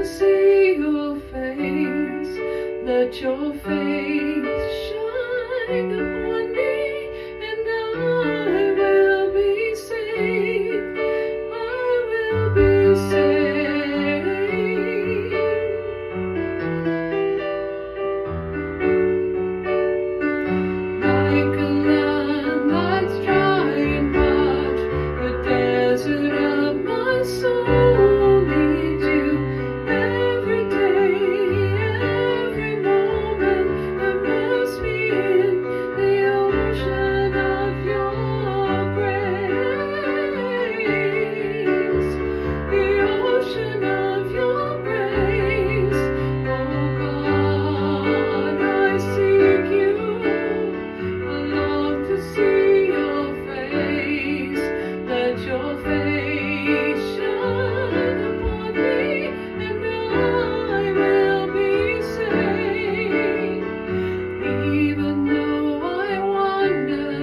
to see your face. Let your face shine upon me, and I will be saved. I will be saved. Like a land that's dry and parched, the desert of my soul needs you every day, every moment. Immerse me in the ocean of your grace, the ocean of your grace. Oh God, I seek you. I long to see your face. Let your face shine upon me, and I will be saved. Even though I wander,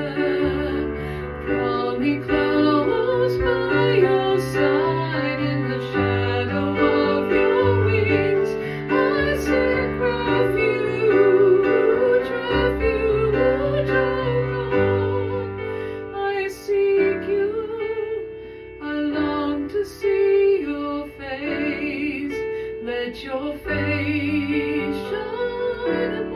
draw me close by your side. In the shadow of your wings, I seek refuge, refuge, oh God. I seek you. I long to see your face. Let your face shine